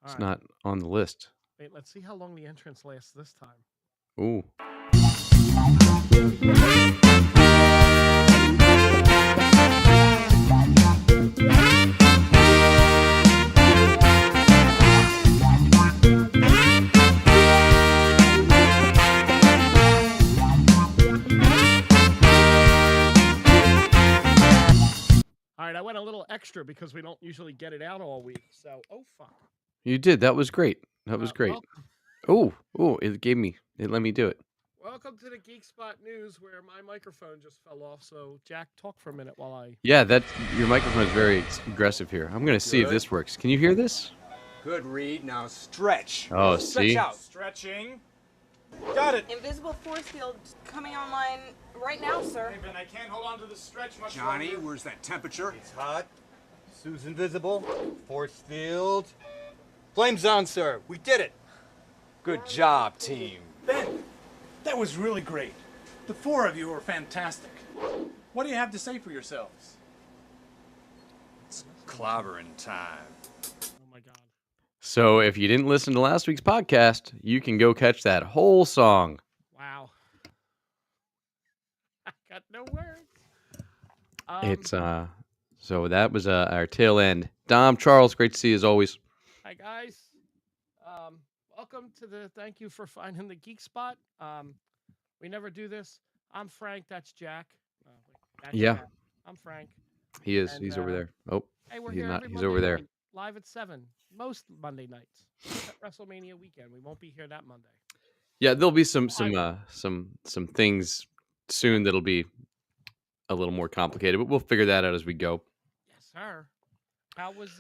All It's right. not on the list. Wait, let's see how long the entrance lasts this time. Ooh. All right, I went a little extra because we don't usually get it out all week. So, oh fuck. You did. That was great. That was great. Welcome, Oh, it let me do it. welcome to the Geek Spot News, where my microphone just fell off. So, Jack, talk for a minute while I. Yeah, your microphone is very aggressive here. I'm going to see if Good. this works. Can you hear this? Good, Reed. Now stretch. Oh, Stretch see? out. Stretching. Got it. Invisible force field coming online right now, sir. Hey, Ben, I can't hold on to the stretch much Johnny, longer. where's that temperature? It's hot. Sue's invisible. Force field. Flames on, sir. We did it. Good job, team. Ben, that was really great. The four of you were fantastic. What do you have to say for yourselves? It's clobbering time. Oh my god. So if you didn't listen to last week's podcast, you can go catch that whole song. Wow. I got no words. It's so that was our tail end. Dom, Charles, great to see you as always. Hi guys. Welcome to the. Thank you for finding the Geek Spot. We never do this. I'm Frank. That's Jack. That's Yeah. Jack. I'm Frank. He is. And, He's over there. Oh, Hey, we're he's here. not. Every He's Monday over there. night, live at 7. Most Monday nights. Except WrestleMania weekend. We won't be here that Monday. Yeah, there'll be some things soon that'll be a little more complicated, but we'll figure that out as we go. Yes, sir. How was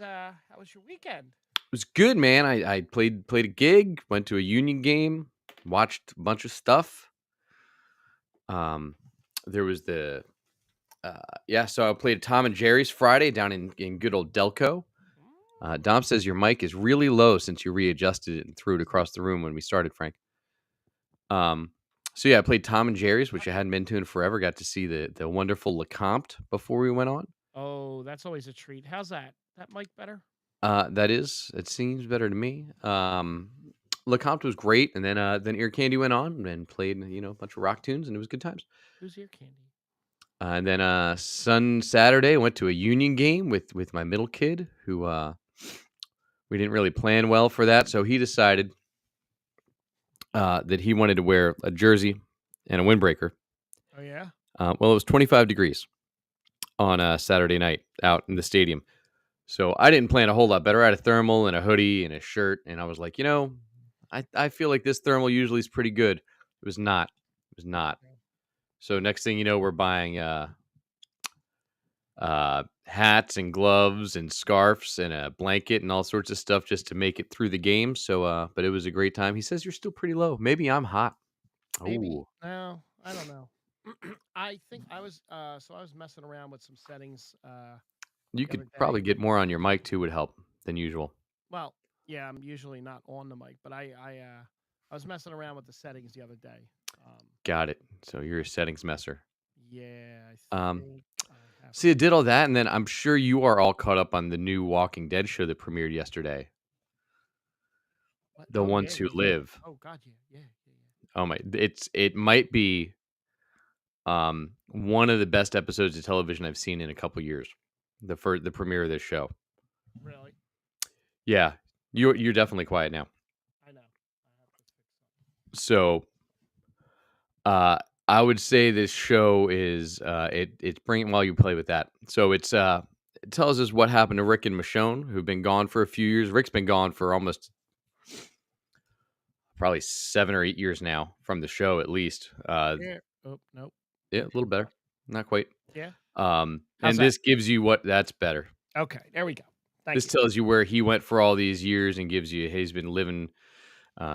your weekend? It was good, man. I played a gig, went to a Union game, watched a bunch of stuff. There was so I played Tom and Jerry's Friday down in good old Delco. Dom says your mic is really low since you readjusted it and threw it across the room when we started, Frank. So yeah, I played Tom and Jerry's, which I hadn't been to in forever. Got to see the wonderful LeCompte before we went on. Oh, that's always a treat. How's that? That mic better? It seems better to me. LeCompte was great, and then Ear Candy went on and played a bunch of rock tunes, and it was good times. Who's Ear Candy? And then Saturday, I went to a Union game with my middle kid, who we didn't really plan well for that, so he decided that he wanted to wear a jersey and a windbreaker. Oh yeah. Well, it was 25 degrees on a Saturday night out in the stadium. So I didn't plan a whole lot better. I had a thermal and a hoodie and a shirt, and I was like, I feel like this thermal usually is pretty good. It was not. It was not. So next thing you know, we're buying hats and gloves and scarves and a blanket and all sorts of stuff just to make it through the game. So, but it was a great time. He says you're still pretty low. Maybe I'm hot. Maybe. Ooh. No, I don't know. I think I was I was messing around with some settings. You the could other day. probably get more on your mic too. Would help than usual. Well, yeah, I'm usually not on the mic, but I was messing around with the settings the other day. Got it. So you're a settings messer. Yeah. I think I have See, I did all that, and then I'm sure you are all caught up on the new Walking Dead show that premiered yesterday. what? The Oh, Ones yeah, Who yeah. Live. Oh God, yeah. Oh my! It might be one of the best episodes of television I've seen in a couple years. The premiere of this show. Really? Yeah, you're definitely quiet now. I know. I have to fix So, I would say this show is it's bringing while you play with that. So it tells us what happened to Rick and Michonne, who've been gone for a few years. Rick's been gone for almost probably 7 or 8 years now from the show, at least. something. Yeah. Oh nope. Yeah, a little better, not quite. Yeah. And How's this gives you that's better. Okay. There we go. Thank This you. tells you where he went for all these years and gives you he's been living.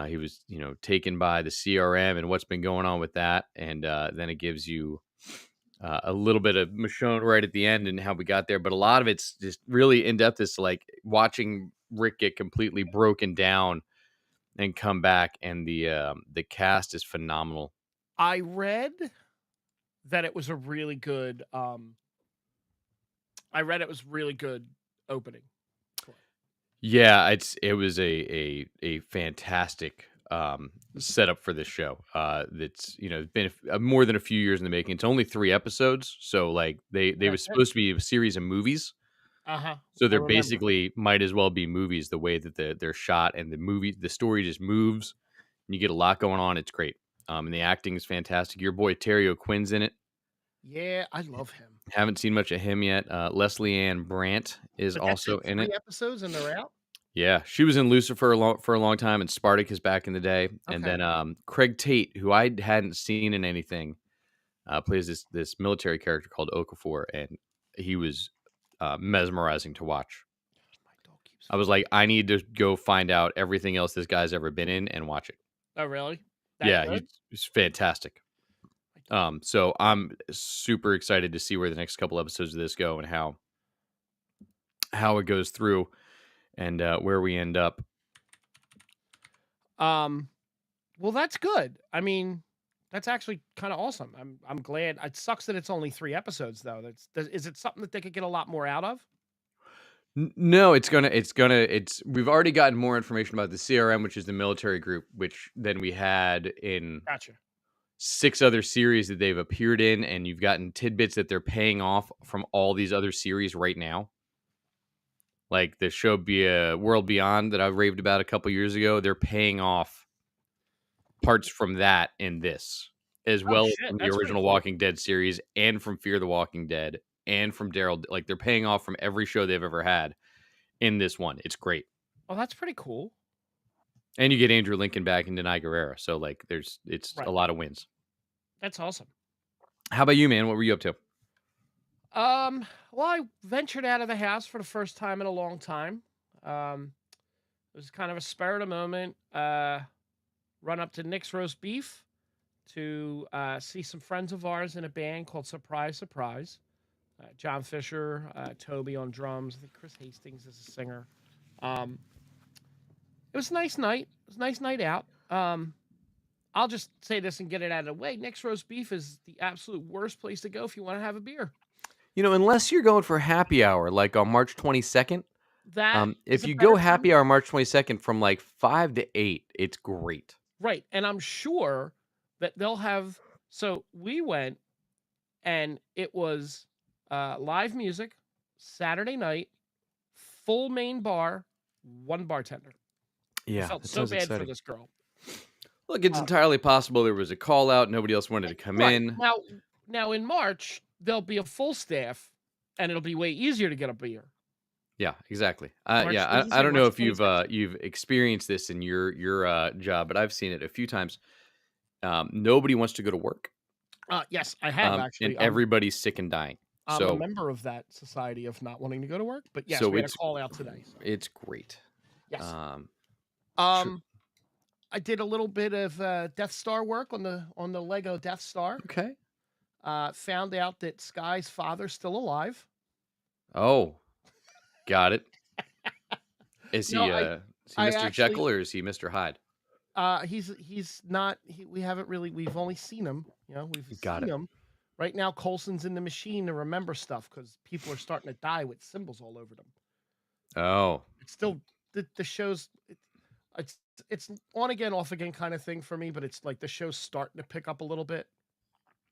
He was taken by the CRM and what's been going on with that, and then it gives you a little bit of Michonne right at the end and how we got there. But a lot of it's just really in depth. It's like watching Rick get completely broken down and come back, and the cast is phenomenal. I read that it was a really good. I read it was really good opening. Yeah, it was a fantastic setup for this show. That's been more than a few years in the making. It's only 3 episodes, so like they was That's it. supposed to be a series of movies. Uh-huh. So I they're remember. basically might as well be movies the way that they're shot, and the story just moves. And you get a lot going on. It's great. And the acting is fantastic. Your boy Terry O'Quinn's in it. Yeah, I love him. Haven't seen much of him yet. Leslie Ann Brandt is But that's also it, in 3 it. episodes and they're out? Yeah, she was in Lucifer for a long time, and Spartacus back in the day. And Okay. then Craig Tate, who I hadn't seen in anything, plays this military character called Okafor, and he was mesmerizing to watch. My dog keeps I was like, I need to go find out everything else this guy's ever been in and watch it. Oh, really? That Yeah, good? he's fantastic. So I'm super excited to see where the next couple episodes of this go and how it goes through and where we end up. Well, that's good. I mean, that's actually kind of awesome. I'm glad. It sucks that it's only 3 episodes though. Is it something that they could get a lot more out of? No, we've already gotten more information about the CRM, which is the military group, which then we had in Gotcha. 6 other series that they've appeared in, and you've gotten tidbits that they're paying off from all these other series right now. Like the show World Beyond that I raved about a couple years ago, they're paying off parts from that in this, as Oh well as shit, from the that's pretty original cool. Walking Dead series and from Fear the Walking Dead and from Daryl. Like they're paying off from every show they've ever had in this one. It's great. Oh, that's pretty cool. And you get Andrew Lincoln back and Denai Guerrera. So like it's Right. a lot of wins. That's awesome. How about you, man? What were you up to? Well, I ventured out of the house for the first time in a long time. It was kind of a spur of the moment. Run up to Nick's Roast Beef to see some friends of ours in a band called Surprise Surprise. John Fisher, Toby on drums. I think Chris Hastings is a singer. It was a nice night. It was a nice night out. I'll just say this and get it out of the way. Nick's Roast Beef is the absolute worst place to go if you want to have a beer. Unless you're going for happy hour, like on March 22nd. That is If a you better go time. happy hour March 22nd from like 5 to 8, it's great. Right. And I'm sure that they'll have. So we went and it was live music, Saturday night, full main bar, one bartender. I Yeah, felt that so sounds bad exciting. for this girl. Look, it's entirely possible there was a call out. Nobody else wanted to come Right. in. Now in March, there'll be a full staff and it'll be way easier to get a beer. Yeah, exactly. March, Yeah, what did you I say, don't know March if you've 26th? you've experienced this in your job, but I've seen it a few times. Nobody wants to go to work, Yes, I have and actually. everybody's sick and dying. I'm a So member of that society of not wanting to go to work. But yes, so we had a call out today. So. it's great. Yes. Sure. I did a little bit of Death Star work on the Lego Death Star. Okay. Found out that Sky's father's still alive. Oh, got it. Is No, he I Mr. actually- Jekyll or is he Mr. Hyde? He's not. We haven't really. We've only seen him. We've Got seen it. him. Right now, Coulson's in the machine to remember stuff because people are starting to die with symbols all over them. Oh, It's still the show's. It's on again, off again kind of thing for me, but it's like the show's starting to pick up a little bit.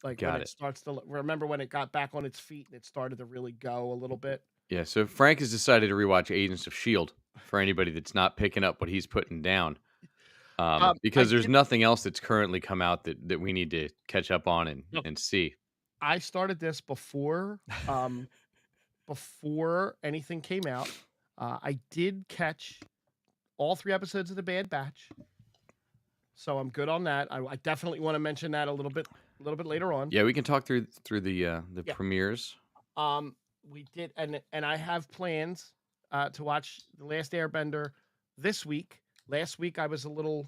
Like Got when it. it starts to remember when it got back on its feet and it started to really go a little bit. yeah. So Frank has decided to rewatch Agents of S.H.I.E.L.D. for anybody that's not picking up what he's putting down. Because I there's did- nothing else that's currently come out that we need to catch up on Look. and see. I started this before anything came out. I did catch all 3 episodes of the Bad Batch, so I'm good on that. I definitely want to mention that a little bit later on. Yeah, we can talk through the Yeah. premieres. We did, and I have plans to watch The Last Airbender this week. Last week I was a little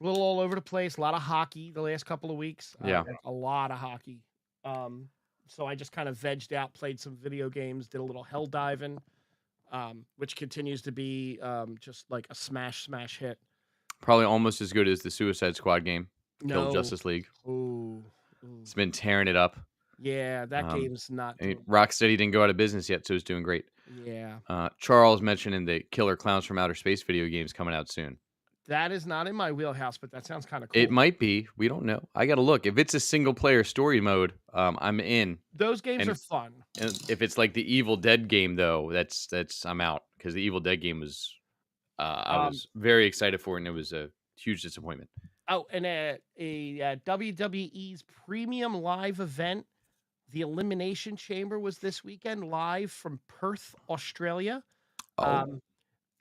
all over the place. A lot of hockey the last couple of weeks. Yeah. A lot of hockey. So I just kind of vegged out, played some video games, did a little hell diving, which continues to be just like a smash hit. Probably almost as good as the Suicide Squad game, No. Justice League. Ooh. It's been tearing it up. Yeah, that game's not. And Rocksteady didn't go out of business yet, so it's doing great. Yeah. Charles mentioning the Killer Clowns from Outer Space video games coming out soon. That is not in my wheelhouse, but that sounds kind of It cool. might be. We don't know. I got to look. If it's a single player story mode, I'm in. Those games are And, fun. and if it's like the Evil Dead game, though, that's I'm out because the Evil Dead game was I Um, was very excited for it, and it was a huge disappointment. oh, and WWE's premium live event, the Elimination Chamber, was this weekend live from Perth, Australia. Oh,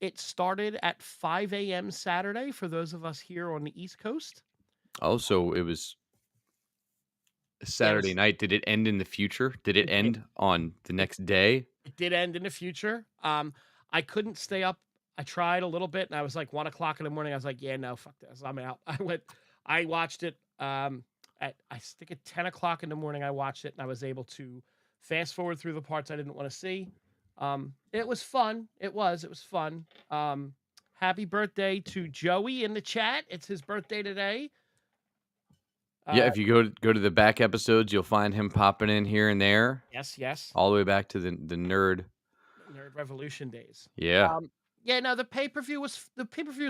It started at 5 a.m. Saturday for those of us here on the East Coast. so it was Yeah, it Saturday was. night. Did it end in the future? Did it It did. end on the It, next day? it did end in the future. I couldn't stay up. I tried a little bit, and I was like 1 o'clock in the morning. I was like, "Yeah, no, fuck this, I'm out." I watched it. At I think at 10 o'clock in the morning, I watched it, and I was able to fast forward through the parts I didn't want to see. It was fun. It was fun. Happy birthday to Joey in the chat. It's his birthday today. Yeah, Uh, if you go to the back episodes, you'll find him popping in here and there, yes. all the way back to the nerd. Nerd Revolution days. Yeah. Yeah, no, the pay per view was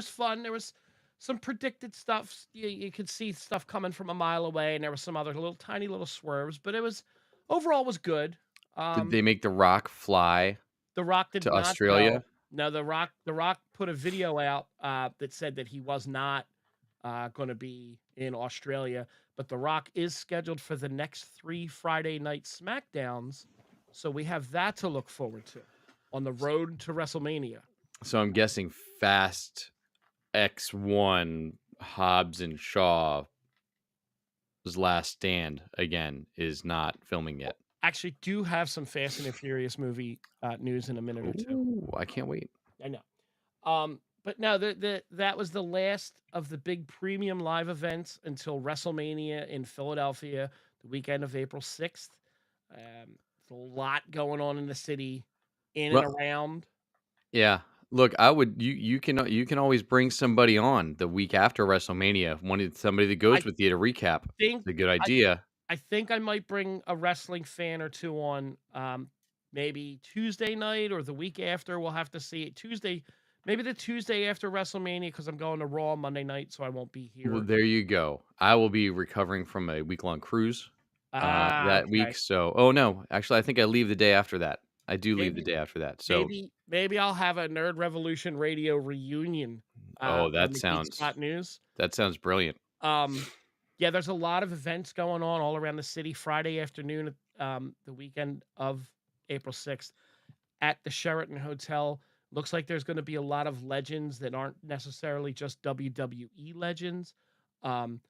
fun. There was some predicted stuff. You could see stuff coming from a mile away, and there was some other little tiny little swerves, but it was overall was good. Did Um, they make The Rock fly The Rock did to not go. Australia? No, The Rock put a video out that said that he was not going to be in Australia, but The Rock is scheduled for the next 3 Friday night SmackDowns, so we have that to look forward to on the road to WrestleMania. So I'm guessing Fast X1 Hobbs and Shaw's last stand again is not filming yet. Actually, do have some Fast and the Furious movie news in a minute or two. Ooh, I can't wait. I know. But no, that was the last of the big premium live events until WrestleMania in Philadelphia, the weekend of April 6th. There's a lot going on in the city, in and Well, around. yeah. Look, I would you can always bring somebody on the week after WrestleMania. Somebody that I goes with you to recap. think It's a good I idea. I think I might bring a wrestling fan or two on, maybe Tuesday night or the week after. We'll have to see. Maybe the Tuesday after WrestleMania because I'm going to Raw Monday night, so I won't be Well, here. there you go. I will be recovering from a week-long cruise that Okay. week. So, oh no, actually, I think I leave the day after that. I do leave the Maybe day after that. So, maybe I'll have a Nerd Revolution Radio reunion oh, on the Geek Spot News. that sounds brilliant. Um, yeah, there's a lot of events going on all around the city. Friday afternoon, the weekend of April 6th, at the Sheraton Hotel. Looks like there's going to be a lot of legends that aren't necessarily just WWE legends. Um,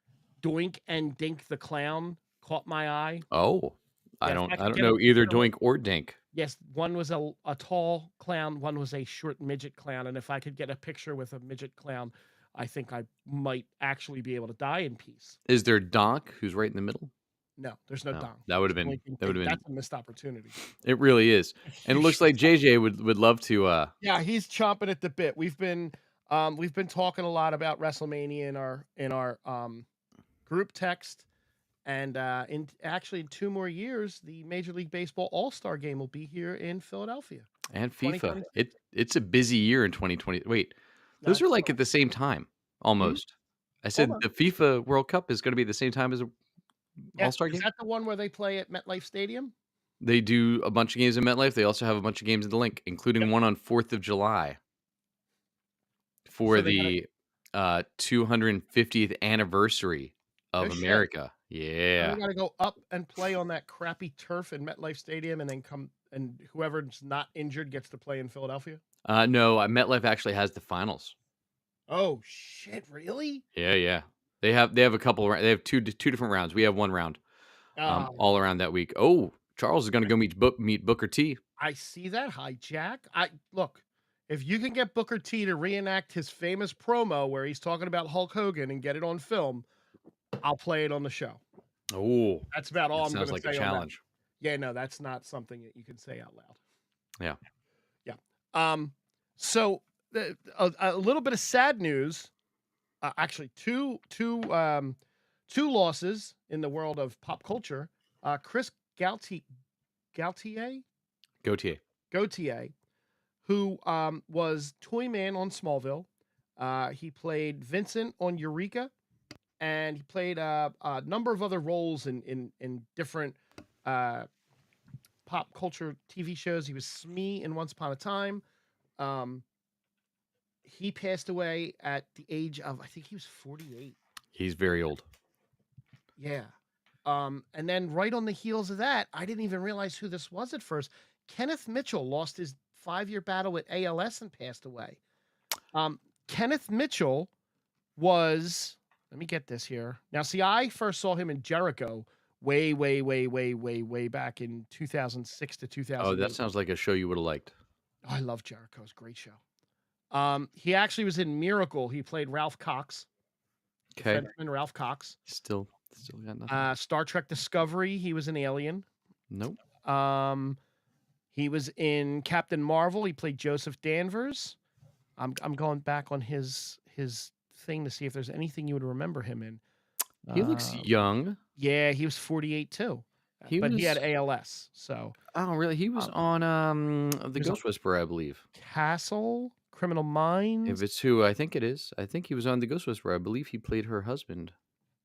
Doink and Dink the Clown caught my eye. Oh, Yeah, if I I could don't get a know either picture with. Doink or Dink. Yes, one was a tall clown, one was a short midget clown, and if I could get a picture with a midget clown, I think I might actually be able to die in peace. Is there Donk who's right in the middle? No, there's no No, Dom. that would have There's been Doink and that would Dink. have been. That's a missed opportunity. It really is, and it You looks should- like JJ would love to. Yeah, he's chomping at the bit. We've been talking a lot about WrestleMania in our group text, and in 2 more years, the Major League Baseball All-Star Game will be here in Philadelphia. And FIFA. 2026. It's a busy year in 2020. Wait, No, those it's are like at the same time almost. I said almost. the FIFA World Cup is going to be the same time as a Yeah, All-Star is game. that the one where they play at MetLife Stadium? They do a bunch of games in MetLife. They also have a bunch of games in the Link, including Yep. one on 4th of July for So they got the 250th anniversary no of shit. America. So Yeah. they got to go up and play on that crappy turf in MetLife Stadium, and then come and whoever's not injured gets to play in Philadelphia. No, MetLife actually has the finals. Oh shit! Really? Yeah. They have a couple. They have two different rounds. We have one round. Oh, All around that week. Oh, Charles is going to go meet Booker T. I see that hijack. I look. If you can get Booker T to reenact his famous promo where he's talking about Hulk Hogan and get it on film, I'll play it on the show. Oh, That's about all that I'm going sounds to like say a on that. challenge. Yeah, no, that's not something that you can say out loud. Yeah. Yeah. So a little bit of sad news. Actually, two losses in the world of pop culture. Chris Gaultier, Gautier. Gautier, who was Toyman on Smallville. He played Vincent on Eureka, and he played a number of other roles in different uh, pop culture TV shows. He was Smee in Once Upon a Time. Um, he passed away at the age of, I think he was 48. He's very old. Yeah. And then right on the heels of that, I didn't even realize who this was at first. Kenneth Mitchell lost his 5-year battle with ALS and passed away. Kenneth Mitchell was, let me get this here. Now, see, I first saw him in Jericho way back in 2006 to 2008. Oh, that sounds like a show you would have liked. Oh, I love Jericho. It's a great show. He actually was in Miracle. He played Ralph Cox. Okay. Frenchman Ralph Cox. Still got nothing. Star Trek Discovery. He was an alien. Nope. He was in Captain Marvel. He played Joseph Danvers. I'm going back on his thing to see if there's anything you would remember him in. He looks young. Yeah, he was 48 too. He had ALS. So. Oh, really? He was on The Ghost Whisperer, I believe. Castle, Criminal Minds. If it's who I think it is, I think he was on The Ghost Whisperer. I believe he played her husband.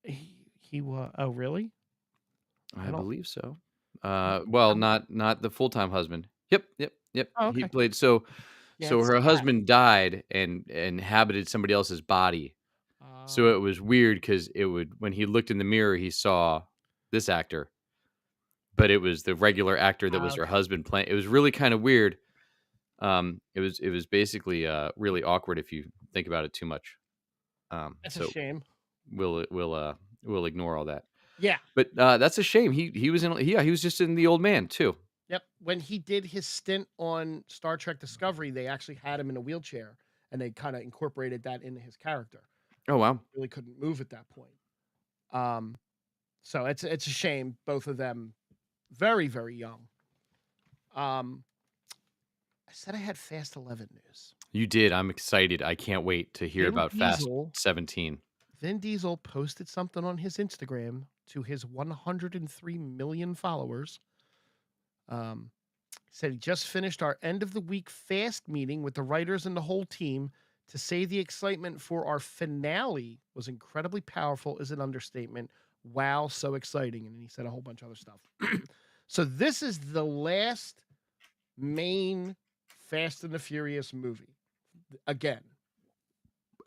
He was. Oh, really? I believe so. Well, not the full-time husband. Yep. Oh, okay. He played so Yeah, her husband died and inhabited somebody else's body. So it was weird because when he looked in the mirror, he saw this actor, but it was the regular actor that was her husband playing. It was really kind of weird. It was basically really awkward if you think about it too much. That's a shame. We'll ignore all that. Yeah, but that's a shame. He was he was just in The Old Man too. Yep. When he did his stint on Star Trek Discovery, they actually had him in a wheelchair, and they kind of incorporated that into his character. Oh wow! He really couldn't move at that point. So it's a shame. Both of them, very young. I said I had Fast 11 news. You did. I'm excited. I can't wait to hear about Fast 17. Vin Diesel posted something on his Instagram to his 103 million followers. Said he just finished our end of the week fast meeting with the writers and the whole team. To say the excitement for our finale was incredibly powerful is an understatement. Wow, so exciting. And then he said a whole bunch of other stuff. So this is the last main Fast and the Furious movie. Again.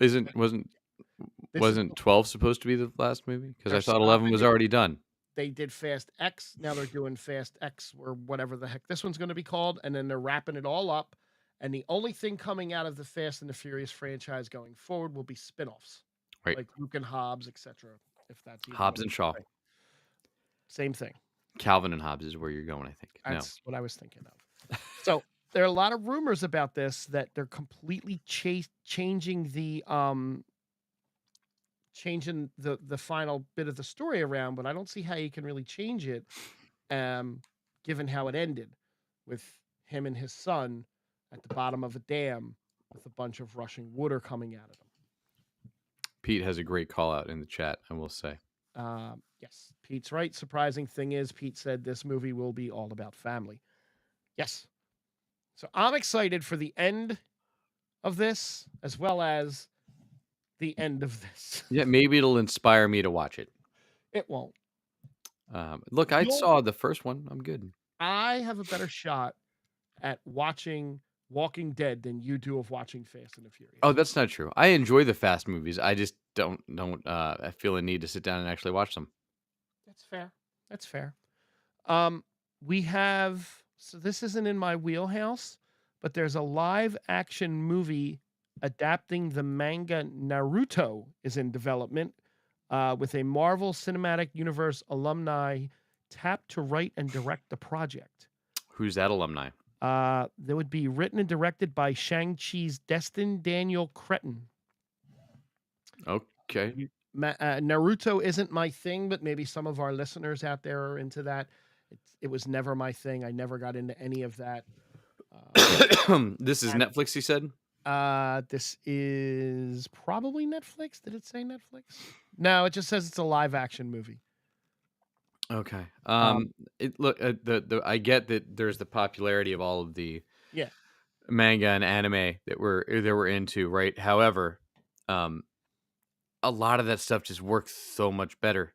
Wasn't 12 supposed to be the last movie? Because I thought 11 was already done. They did Fast X. Now they're doing Fast X or whatever the heck this one's going to be called. And then they're wrapping it all up. And the only thing coming out of the Fast and the Furious franchise going forward will be spinoffs. Right. Like Luke and Hobbs, etc. If that's Hobbs and Shaw. Right. Same thing. Calvin and Hobbs is where you're going, I think. That's what I was thinking of. So there are a lot of rumors about this that they're completely changing the final bit of the story around, but I don't see how you can really change it, given how it ended with him and his son at the bottom of a dam with a bunch of rushing water coming out of them. Pete has a great call out in the chat, I will say. Yes, Pete's right. Surprising thing is, Pete said this movie will be all about family. Yes. So I'm excited for the end of this as well as the end of this. Yeah, maybe it'll inspire me to watch it. It won't. Look, I saw the first one. I'm good. I have a better shot at watching Walking Dead than you do of watching Fast and the Furious. Oh, that's not true. I enjoy the Fast movies. I just don't I feel a need to sit down and actually watch them. That's fair. We have, so this isn't in my wheelhouse, but there's a live action movie adapting the manga Naruto is in development, with a Marvel Cinematic Universe alumni tapped to write and direct the project. Who's that alumni? That would be written and directed by Shang-Chi's Destin Daniel Cretton. Okay. Naruto isn't my thing, but maybe some of our listeners out there are into that. It was never my thing. I never got into any of that. This is Netflix, you said? This is probably Netflix. Did it say Netflix? No, it just says it's a live action movie. Okay. I get that there's the popularity of all of the Yeah. manga and anime that we're into, right? However, um, a lot of that stuff just works so much better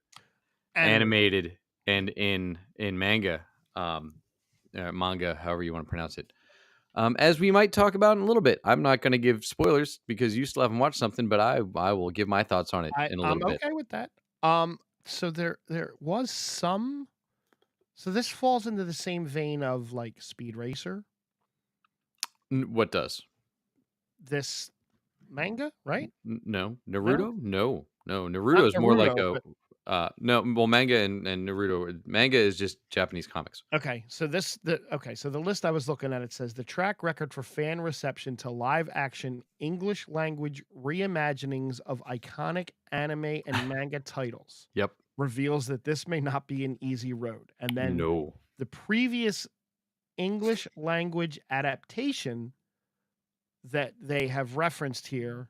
Animated. animated and in manga, however you want to pronounce it. As we might talk about in a little bit. I'm not going to give spoilers because you still haven't watched something, but I will give my thoughts on it in a I'm little bit. okay with that. So there was some. So this falls into the same vein of like Speed Racer. What does? This manga, right? No, No, Naruto? No, no, not Naruto is more like Naruto, a but no. Well, manga and Naruto. Manga is just Japanese comics. okay. So the list I was looking at, it says the track record for fan reception to live action English language reimaginings of iconic anime and manga titles Yep. reveals that this may not be an easy road. And then No. the previous English language adaptation that they have referenced here,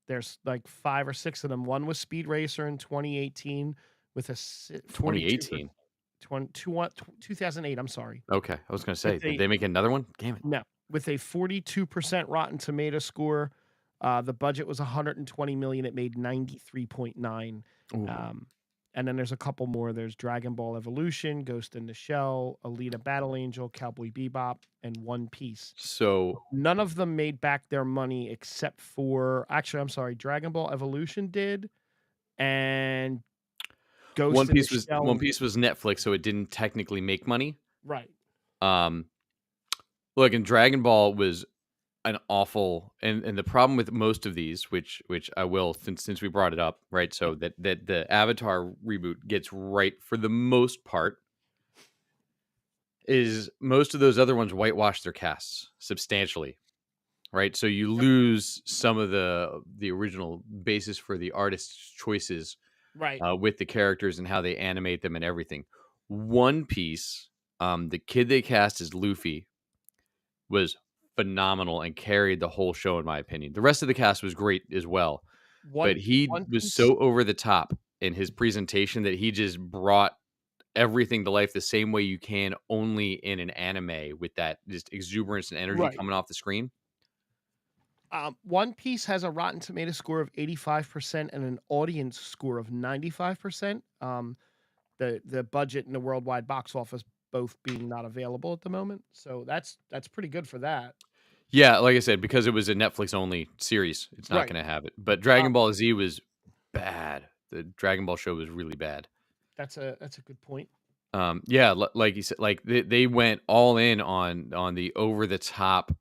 there's like 5 or 6 of them. One was Speed Racer in 2018 with a 42 2018. 2008, I'm sorry. Okay, I was gonna say, With did a they make another one? Damn it. no, with a 42% Rotten Tomato score. The budget was 120 million. It made 93.9. Ooh. And then there's a couple more. There's Dragon Ball Evolution, Ghost in the Shell, Alita Battle Angel, Cowboy Bebop, and One Piece. So None of them made back their money except for actually, I'm sorry, Dragon Ball Evolution did, and Ghost One in the Piece was Shell. One Piece was Netflix, so it didn't technically make money. Right. Um, Look, and Dragon Ball was an awful, and the problem with most of these, which I will, since we brought it up, right? So that the Avatar reboot gets right for the most part, is most of those other ones whitewash their casts substantially, right? So you lose some of the original basis for the artist's choices Right. with the characters and how they animate them and everything. One Piece, the kid they cast as Luffy was phenomenal and carried the whole show, in my opinion. The rest of the cast was great as well, but he One was Piece. so over the top in his presentation that he just brought everything to life the same way you can only in an anime, with that just exuberance and energy Right. coming off the screen. One Piece has a Rotten Tomato score of 85% and an audience score of 95%. The budget and the worldwide box office both being not available at the moment, so that's pretty good for that. Yeah, like I said, because it was a Netflix only series, it's not Right. going to have it. But Um, Dragon Ball Z was bad. The Dragon Ball show was really bad. that's a good point. Yeah, like you said, like they went all in on the over the top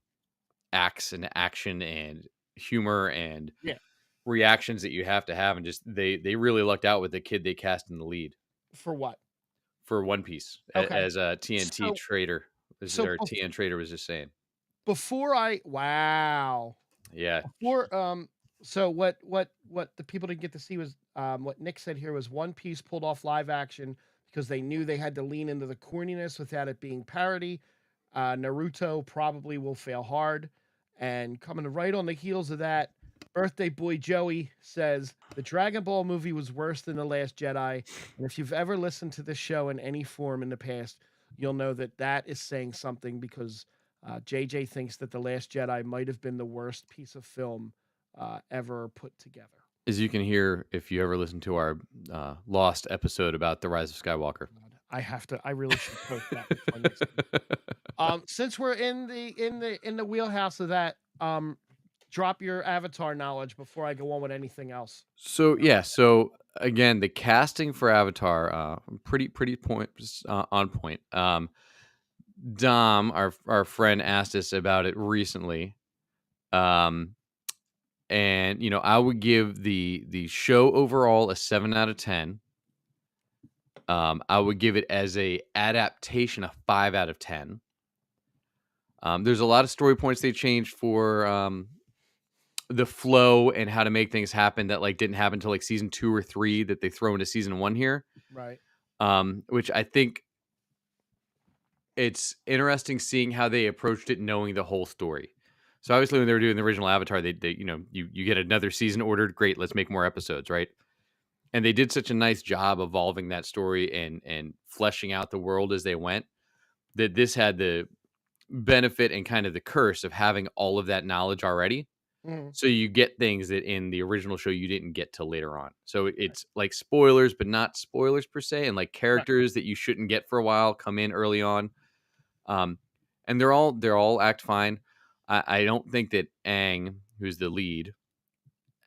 acts and action and humor and Yeah. reactions that you have to have, and just they really lucked out with the kid they cast in the lead For what? for One Piece, Okay. as a TNT So trader, so or TN trader was just saying. before I wow. Yeah, Before so what the people didn't get to see was what Nick said here was One Piece pulled off live action because they knew they had to lean into the corniness without it being parody. Naruto probably will fail hard. And coming right on the heels of that, birthday boy Joey says the Dragon Ball movie was worse than The Last Jedi. And if you've ever listened to this show in any form in the past, you'll know that that is saying something because JJ thinks that The Last Jedi might have been the worst piece of film ever put together. as you can hear if you ever listen to our lost episode about the Rise of Skywalker. I really should post that before next week. Since we're in the wheelhouse of that, drop your Avatar knowledge before I go on with anything else. So yeah, so again, the casting for Avatar, pretty point on point. Dom, our friend, asked us about it recently, and I would give the show overall a 7 out of 10. I would give it as a adaptation a 5 out of 10. There's a lot of story points they changed for the flow and how to make things happen that like didn't happen until like season 2 or 3 that they throw into season 1 here. Right. Which I think it's interesting seeing how they approached it, knowing the whole story. So obviously when they were doing the original Avatar, they you get another season ordered. Great, let's make more episodes, right? And they did such a nice job evolving that story and fleshing out the world as they went, that this had the benefit and kind of the curse of having all of that knowledge already. Mhm. So you get things that in the original show you didn't get till later on. So it's like spoilers, but not spoilers per se, and like Right. characters that you shouldn't get for a while come in early on. Um, and they're all act fine. I don't think that Aang, who's the lead,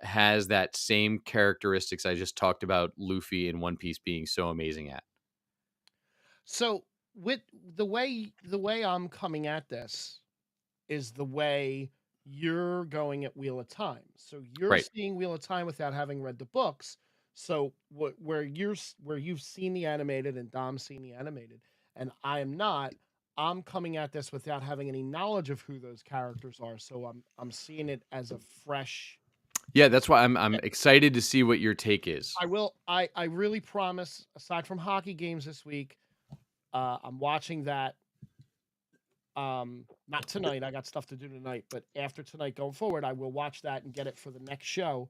has that same characteristics I just talked about Luffy in One Piece being so amazing at. So with the way I'm coming at this is the way you're going at Wheel of Time. So you're Right. seeing Wheel of Time without having read the books. So where you've seen the animated and Dom's seen the animated, and I am not. I'm coming at this without having any knowledge of who those characters are. So I'm seeing it as a fresh. Yeah, that's why I'm excited to see what your take is. I really promise. Aside from hockey games this week, I'm watching that. Not tonight. I got stuff to do tonight, but after tonight going forward, I will watch that and get it for the next show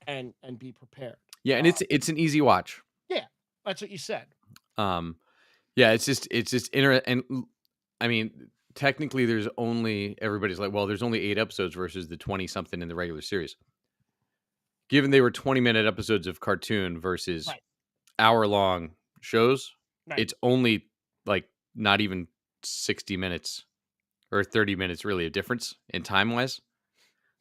and be prepared. Yeah, and it's an easy watch. Yeah, that's what you said. Yeah, it's just I mean, technically there's only everybody's like, well, there's only 8 episodes versus the 20 something in the regular series. Given they were 20-minute episodes of cartoon versus Right. hour-long shows, Right. it's only like not even 60 minutes or 30 minutes really a difference in time-wise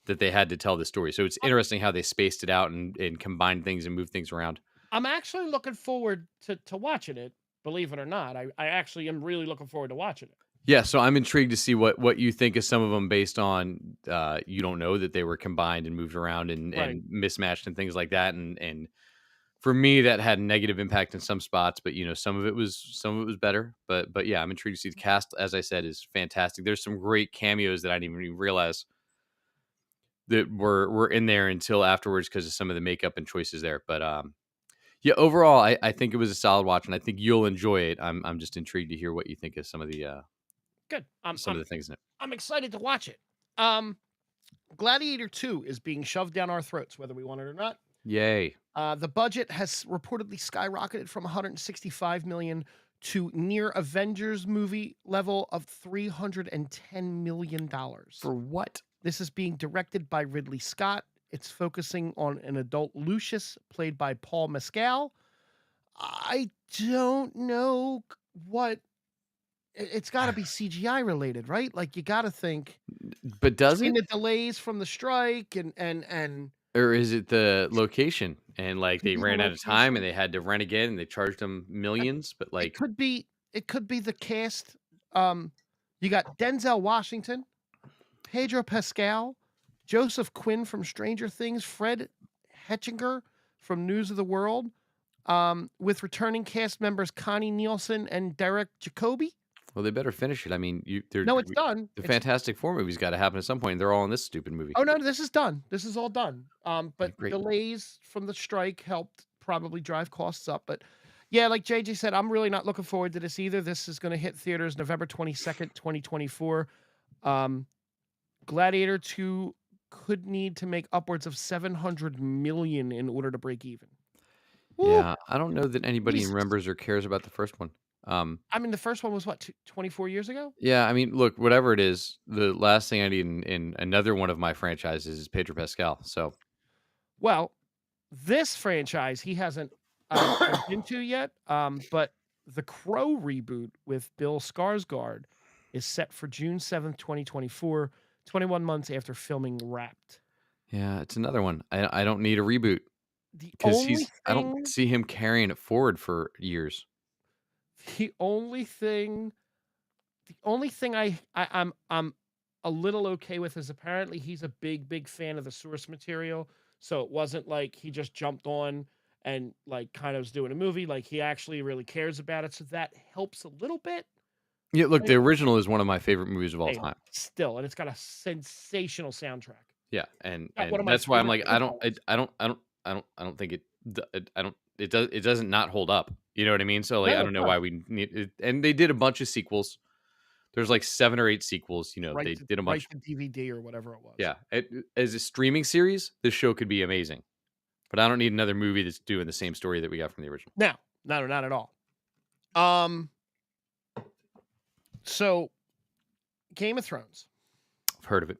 that they had to tell the story. So it's interesting how they spaced it out and combined things and moved things around. I'm actually looking forward to watching it. Believe it or not, I actually am really looking forward to watching it. Yeah, so I'm intrigued to see what you think of some of them based on you don't know that they were combined and moved around and Right. mismatched and things like that. And for me, that had a negative impact in some spots, but some of it was better. But yeah, I'm intrigued to see the cast. As I said, is fantastic. There's some great cameos that I didn't even realize that were in there until afterwards because of some of the makeup and choices there. But yeah, overall, I think it was a solid watch, and I think you'll enjoy it. I'm just intrigued to hear what you think of Good. some of the things in it. I'm excited to watch it. Um, Gladiator 2 is being shoved down our throats, whether we want it or not. Yay. The budget has reportedly skyrocketed from 165 million to near Avengers movie level of $310 million. For what? This is being directed by Ridley Scott. It's focusing on an adult Lucius, played by Paul Mescal. I don't know what. It's got to be CGI related, right? Like you got to think But does between it? the delays from the strike and Or is it the location? And like could they be the ran out of time location. and they had to rent again and they charged them millions. But It like, could be the cast. You got Denzel Washington, Pedro Pascal, Joseph Quinn from Stranger Things, Fred Hetchinger from News of the World, with returning cast members Connie Nielsen and Derek Jacobi. well, they better finish it. I mean, No, it's done. the It's Fantastic Four movie's got to happen at some point. They're all in this stupid movie. Oh no, this is done. This is all done. But Great. delays from the strike helped probably drive costs up. But yeah, like JJ said, I'm really not looking forward to this either. This is going to hit theaters November 22nd, 2024. Gladiator 2 could need to make upwards of 700 million in order to break even. Woo! Yeah, I don't know that anybody Jesus. remembers or cares about the first one. I mean, the first one was what, 24 years ago? Yeah, I mean, look, whatever it is, the last thing I need in another one of my franchises is Pedro Pascal. So Well, this franchise he hasn't jumped into yet. But the Crow reboot with Bill Skarsgård is set for June 7th, 2024, 21 months after filming Wrapped. yeah, it's another one. I don't need a reboot The because only I don't thing, see him carrying it forward for years. the only thing, I'm a little okay with is apparently he's a big fan of the source material. So it wasn't like he just jumped on and like kind of was doing a movie. Like he actually really cares about it. So that helps a little bit. Yeah, look, But the original is one of my favorite movies of all hey, time. still, and it's got a sensational soundtrack. Yeah, and Got one of my that's why I'm favorite like, I don't, films. I don't think it doesn't not hold up. You know what I mean? So like, No, I it don't know does. why we need it. And they did a bunch of sequels. There's like 7 or 8 sequels. They did a bunch. Right to DVD or whatever it was. Yeah, as a streaming series, this show could be amazing. But I don't need another movie that's doing the same story that we got from the original. No, not at all. So Game of Thrones. I've heard of it.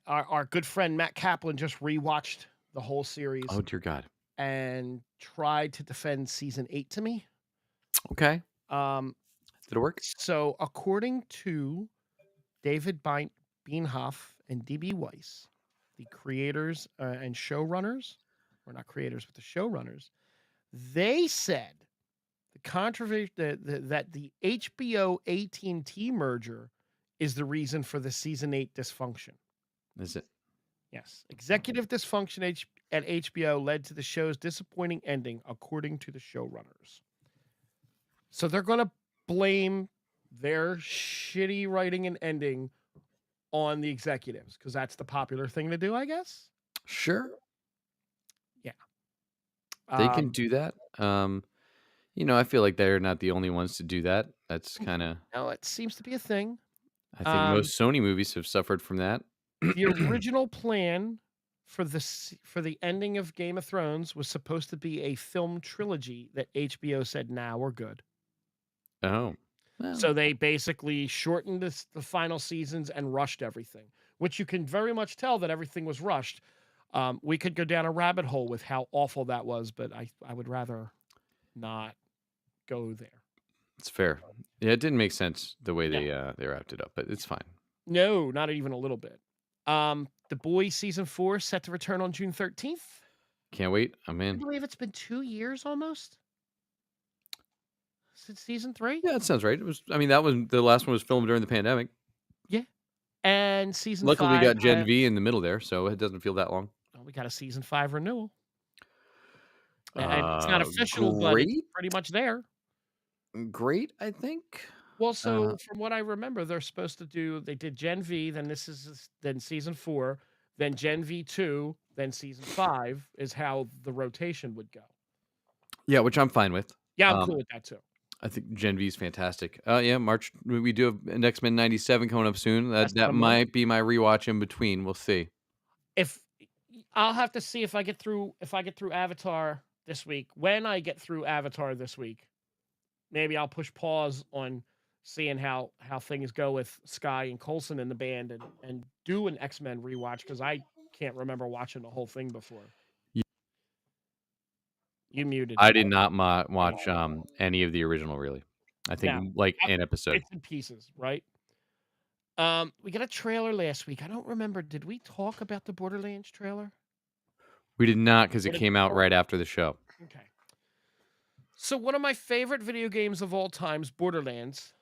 Our good friend Matt Kaplan just rewatched the whole series Oh dear God. and tried to defend season 8 to me. Okay. Um, Did it work? so according to David Beinhoff and DB Weiss, the creators and showrunners, or not creators, but the showrunners, they said the controversy that the HBO AT&T merger is the reason for the season 8 dysfunction. Is it? Yes, executive dysfunction at HBO led to the show's disappointing ending, according to the showrunners. So they're going to blame their shitty writing and ending on the executives because that's the popular thing to do, I guess. Sure. Yeah. They can do that. I feel like they're not the only ones to do that. That's kind of. No, it seems to be a thing. I think most Sony movies have suffered from that. The original plan for the ending of Game of Thrones was supposed to be a film trilogy that HBO said, "Nah, we're good." Oh. Well, So they basically shortened the final seasons and rushed everything, which you can very much tell that everything was rushed. We could go down a rabbit hole with how awful that was, but I would rather not go there. it's fair. Yeah, it didn't make sense the way No. they wrapped it up, but it's fine. No, not even a little bit. The Boys season 4 set to return on June 13th. Can't wait. I'm I in. believe it's been 2 years almost since season 3. Yeah, that sounds right. It was. I mean, that was the last one was filmed during the pandemic. Yeah. And season Luckily, 5 we got Gen V in the middle there, so it doesn't feel that long. we got a season 5 renewal. And it's not official, but it's Great. pretty much there. Great, I think. Well, so from what I remember, they're supposed to do. They did Gen V, then then season 4, then Gen V 2, then season 5 is how the rotation would go. Yeah, which I'm fine with. Yeah, I'm cool with that too. I think Gen V is fantastic. Yeah, March. We do have an X-Men 97 coming up soon. Less than That a month. might be my rewatch in between. We'll see. If I'll have to see if I get through Avatar this week. When I get through Avatar this week, maybe I'll push pause on seeing how things go with Sky and Coulson in the band and do an X-Men rewatch because I can't remember watching the whole thing before. You muted. I did not watch any of the original, really. I think No. like an episode. Bits and pieces, right? We got a trailer last week. I don't remember. Did we talk about the Borderlands trailer? We did not because it What did came we out talk- right after the show. Okay. So one of my favorite video games of all times, Borderlands.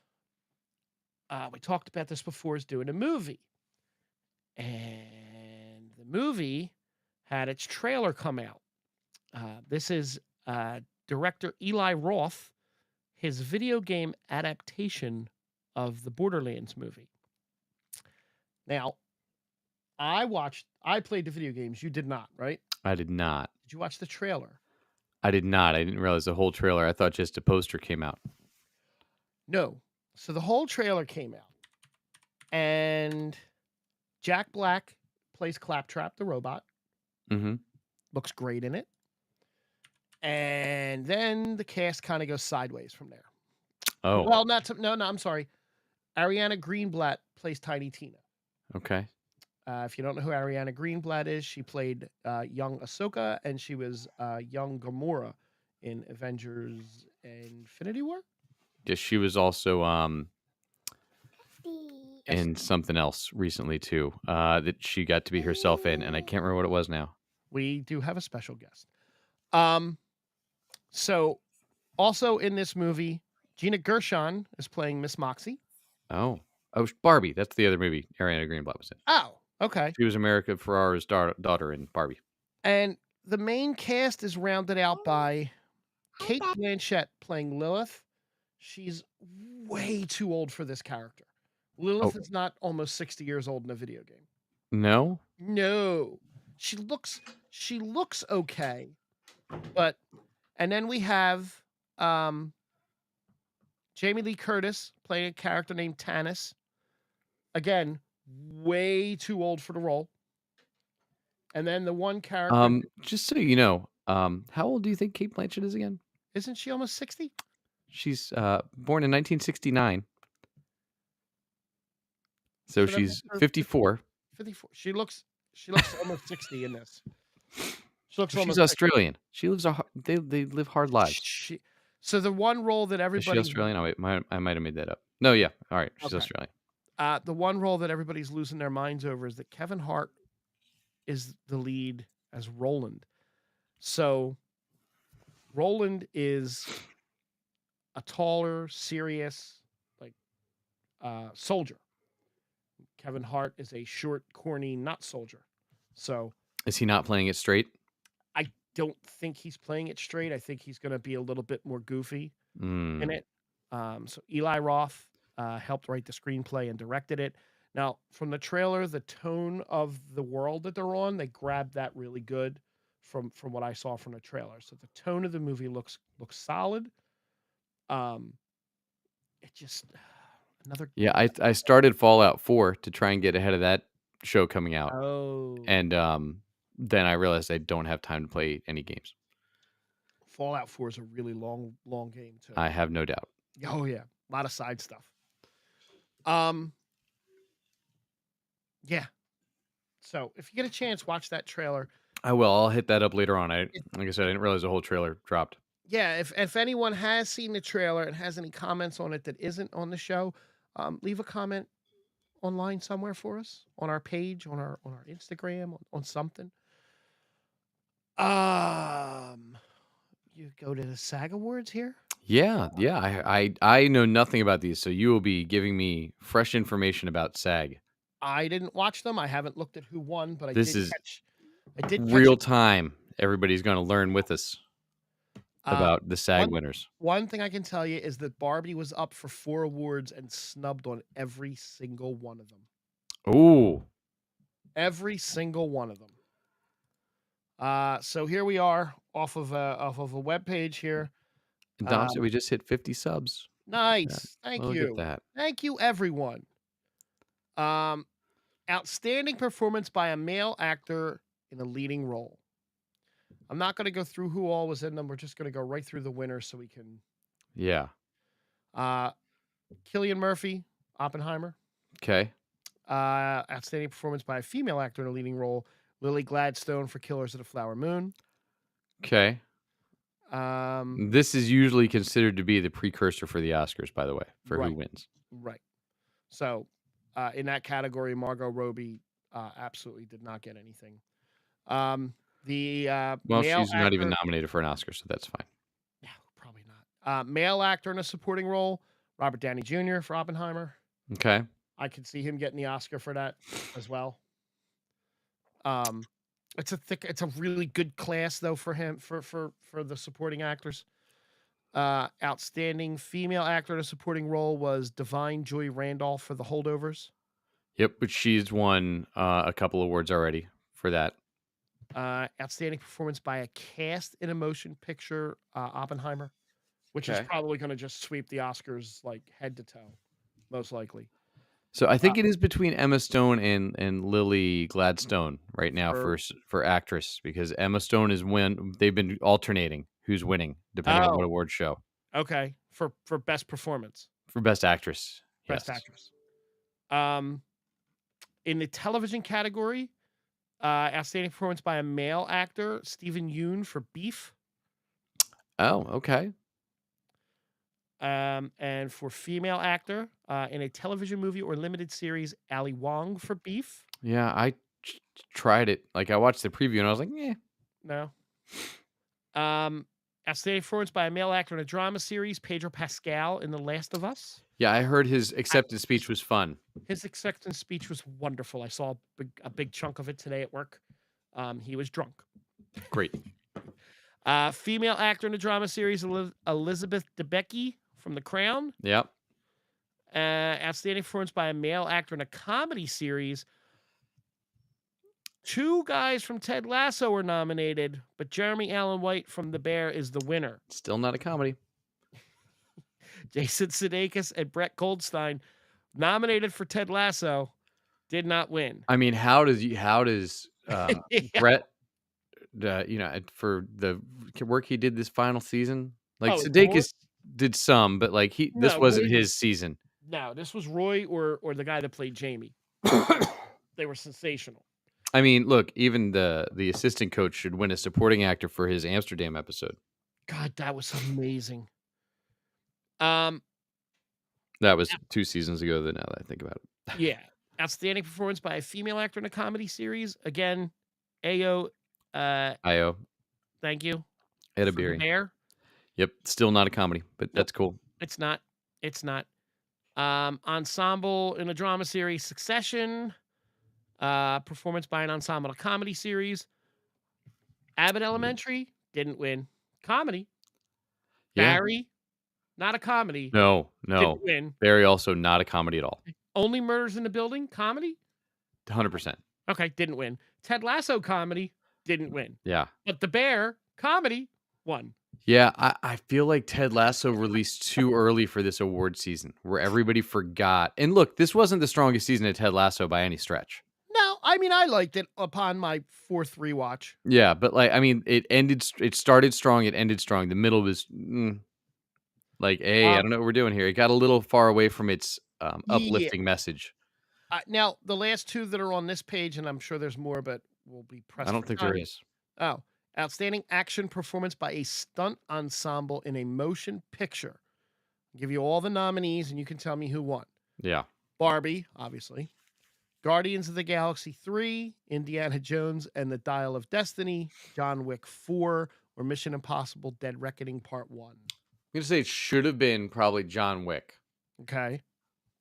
We talked about this before. Is doing a movie, and the movie had its trailer come out. This is director Eli Roth, his video game adaptation of the Borderlands movie. Now, I played the video games. You did not, right? I did not. Did you watch the trailer? I did not. I didn't realize the whole trailer. I thought just a poster came out. No. So the whole trailer came out, and Jack Black plays Claptrap, the robot. Mm-hmm. Looks great in it. And then the cast kind of goes sideways from there. Oh, Well, no, I'm sorry. Ariana Greenblatt plays Tiny Tina. okay. If you don't know who Ariana Greenblatt is, she played young Ahsoka, and she was young Gamora in Avengers Infinity War. Yeah, she was also in something else recently too. That she got to be herself in, and I can't remember what it was now. We do have a special guest. So also in this movie, Gina Gershon is playing Miss Moxie. Oh, Barbie. That's the other movie Ariana Greenblatt was in. Oh, okay. She was America Ferrera's daughter in Barbie. And the main cast is rounded out by Kate Blanchett playing Lilith. She's way too old for this character. Lilith is not almost 60 years old in a video game. No? No. She looks okay. But and then we have Jamie Lee Curtis playing a character named Tannis. Again, way too old for the role. And then the one character Just so you know, how old do you think Kate Blanchett is again? isn't she almost 60? She's born in 1969. So So that she's makes her 54. 54. She looks almost 60 in this. She looks She's almost 60. Australian. She lives they live hard lives. She so the one role that Is she everybody's Australian? Oh wait, I might have made that up. No, yeah. All right, she's okay. Australian. The one role that everybody's losing their minds over is that Kevin Hart is the lead as Roland. So Roland is a taller, serious, like soldier. Kevin Hart is a short, corny, not soldier. So Is he not playing it straight? I don't think he's playing it straight. I think he's going to be a little bit more goofy in Mm. it. So Eli Roth helped write the screenplay and directed it. Now, from the trailer, the tone of the world that they're on, they grabbed that really good from what I saw from the trailer. So the tone of the movie looks solid. Um, it just another Yeah, I started Fallout 4 to try and get ahead of that show coming out, oh and then I realized I don't have time to play any games. Fallout 4 is a really long game too. I have no doubt. Oh yeah, a lot of side stuff. Um, yeah. So if you get a chance, watch that trailer. I will. I'll hit that up later on. It, Like I said, I didn't realize the whole trailer dropped. yeah, if anyone has seen the trailer and has any comments on it that isn't on the show, leave a comment online somewhere for us on our page, on our Instagram, on something. You go to the SAG Awards here. Yeah, yeah. I know nothing about these, so you will be giving me fresh information about SAG. I didn't watch them. I haven't looked at who won, but This is I did catch real time. Everybody's going to learn with us about the SAG one winners. one thing I can tell you is that Barbie was up for 4 awards and snubbed on every single one of them. Ooh. Every single one of them. So here we are off of a web page here. And Dom said we just hit 50 subs. Nice. Thank Look you. at that. Thank you, everyone. Outstanding performance by a male actor in a leading role. I'm not going to go through who all was in them. We're just going to go right through the winners so we can. Yeah. Cillian Murphy, Oppenheimer. Okay. Outstanding performance by a female actor in a leading role. Lily Gladstone for Killers of the Flower Moon. Okay. This is usually considered to be the precursor for the Oscars, by the way, for Right. who wins. Right. So, in that category, Margot Robbie absolutely did not get anything. Well, Male she's not even actor, nominated for an Oscar, so that's fine. no, probably not. Male actor in a supporting role, Robert Downey Jr. for Oppenheimer. Okay. I could see him getting the Oscar for that as well. It's a really good class though for him for the supporting actors. Outstanding female actor in a supporting role was Divine Joy Randolph for The Holdovers. Yep, but she's won a couple awards already for that. Outstanding performance by a cast in a motion picture, Oppenheimer, which is Okay. probably going to just sweep the Oscars like head to toe, most likely. So I think it is between Emma Stone and Lily Gladstone right now for actress, because Emma Stone is they've been alternating who's winning depending on what Oh, award show. okay. For best performance, For best actress. best Yes. actress. In the television category, outstanding performance by a male actor, Stephen Yeun for Beef. Oh, okay. And for female actor, in a television movie or limited series, Ali Wong for Beef. Yeah, I tried it. Like I watched the preview and I was like, yeah. No. Outstanding performance by a male actor in a drama series, Pedro Pascal in The Last of Us. Yeah, I heard his acceptance speech was fun. His acceptance speech was wonderful. I saw a big chunk of it today at work. He was drunk. Great. Female actor in a drama series, Elizabeth Debicki from The Crown. Yep. Outstanding performance by a male actor in a comedy series. 2 guys from Ted Lasso were nominated, but Jeremy Allen White from The Bear is the winner. Still not a comedy. Jason Sudeikis and Brett Goldstein, nominated for Ted Lasso, did not win. I mean, how does Yeah. Brett, for the work he did this final season, like Oh, Sudeikis did some, but like this No, wasn't his season. No, this was Roy or the guy that played Jamie. They were sensational. I mean, look, even the assistant coach should win a supporting actor for his Amsterdam episode. God, that was amazing. Um, That was 2 seasons ago. Now that I think about it, yeah, outstanding performance by a female actor in a comedy series. Again, Ayo, Io thank you Etta for the Beery. bear. Yep, still not a comedy, but Nope. that's cool. It's not. It's not. Ensemble in a drama series, Succession. Performance by an ensemble in a comedy series. Abbott Elementary didn't win. Comedy. Yeah, Barry, not a comedy. no, Didn't win. Barry also not a comedy at all. Only Murders in the Building, comedy. 100%. Okay, didn't win. Ted Lasso, comedy, didn't win. Yeah. But The Bear, comedy, won. Yeah, I feel like Ted Lasso released too early for this award season where everybody forgot. And look, this wasn't the strongest season of Ted Lasso by any stretch. No, I mean, I liked it upon my 4th rewatch. Yeah, but like, I mean, it started strong, it ended strong. The middle was like, hey, I don't know what we're doing here. It got a little far away from its Yeah. uplifting message. Now, the last 2 that are on this page, and I'm sure there's more, but we'll be pressed I don't for think time. there is. Oh, outstanding action performance by a stunt ensemble in a motion picture. I'll give you all the nominees, and you can tell me who won. Yeah. Barbie, obviously. Guardians of the Galaxy 3, Indiana Jones and the Dial of Destiny, John Wick 4, or Mission Impossible Dead Reckoning Part 1. I'm going to say it should have been probably John Wick. Okay.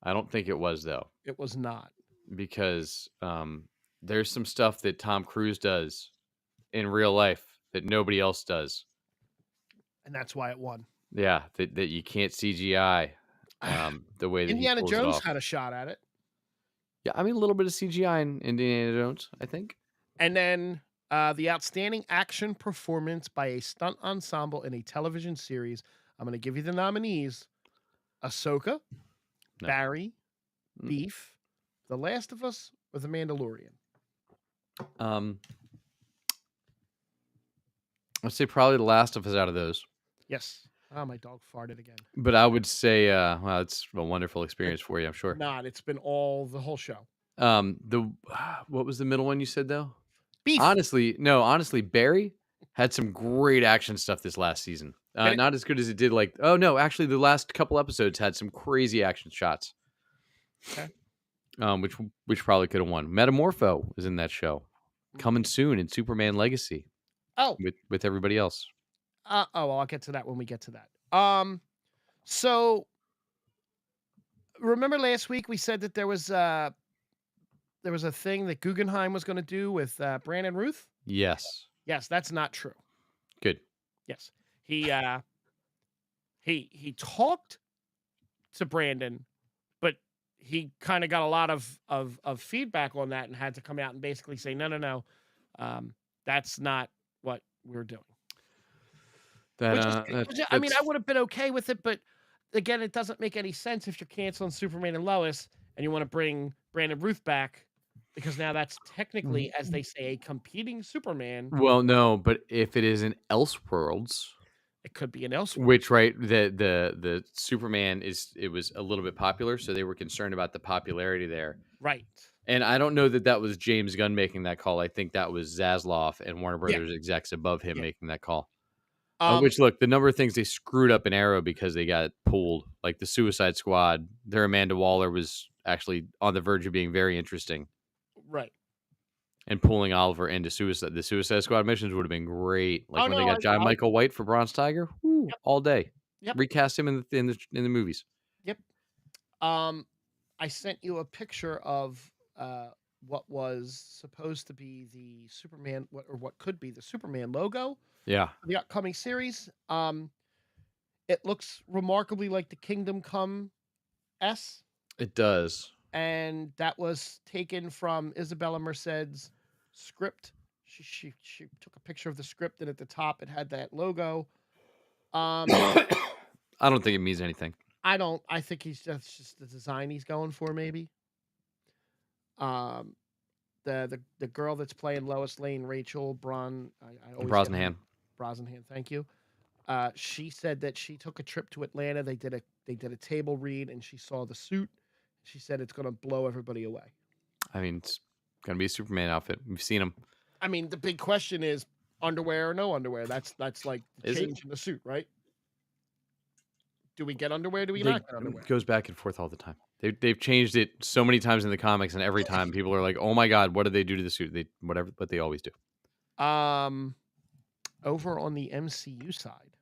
I don't think it was, though. It was not. Because there's some stuff that Tom Cruise does in real life that nobody else does. And that's why it won. Yeah, that you can't CGI the way that Indiana he pulls Jones it off. had a shot at it. Yeah, I mean a little bit of CGI in Indiana Jones, I think. And then the outstanding action performance by a stunt ensemble in a television series. I'm going to give you the nominees. Ahsoka, No. Barry, Beef, The Last of Us, or The Mandalorian. I'd say probably The Last of Us out of those. Yes. Oh, my dog farted again. But I would say, well, it's a wonderful experience for you, I'm sure. Not. It's been the whole show. What was the middle one you said though? Beef. Honestly, Barry had some great action stuff this last season. Not as good as it did actually the last couple episodes had some crazy action shots. Okay. Which probably could have won. Metamorpho is in that show. Coming soon in Superman Legacy. Oh. With everybody else. Well, I'll get to that when we get to that. So remember last week we said that there was a thing that Guggenheim was going to do with Brandon Ruth? Yes. Yes, that's not true. Good. Yes. He talked to Brandon, but he kind of got a lot of feedback on that and had to come out and basically say, no. That's not what we're doing. I mean, I would have been okay with it, but again, it doesn't make any sense if you're canceling Superman and Lois and you want to bring Brandon Ruth back, because now that's technically, as they say, a competing Superman. Well, no, but if it is in Elseworlds, it could be an Elseworlds. Which the Superman it was a little bit popular, so they were concerned about the popularity there. Right. And I don't know that was James Gunn making that call. I think that was Zaslav and Warner Brothers execs above him making that call. Which, look, the number of things they screwed up in Arrow because they got pulled, like the Suicide Squad, their Amanda Waller was actually on the verge of being very interesting. Right. And pulling Oliver into the Suicide Squad missions would have been great. Like when they got John Michael White for Bronze Tiger, all day. Yep. Recast him in the movies. Yep. I sent you a picture of what was supposed to be the Superman, what could be the Superman logo. Yeah. For the upcoming series. It looks remarkably like the Kingdom Come S. It does. And that was taken from Isabella Merced's script. She took a picture of the script, and at the top it had that logo. I don't think it means anything. I think that's just the design he's going for, maybe. The girl that's playing Lois Lane, Rachel Brosnahan. Brosnahan, thank you. She said that she took a trip to Atlanta. They did they did a table read, and she saw the suit. She said it's going to blow everybody away. I mean, it's gonna be a Superman outfit. We've seen him. I mean, the big question is underwear or no underwear. That's like the Is it? change in the suit, right? Do we get underwear? Do we It not get underwear? goes back and forth all the time. They've changed it so many times in the comics, and every time people are like, "Oh my god, what did they do to the suit?" They whatever, but they always do. Over on the MCU side,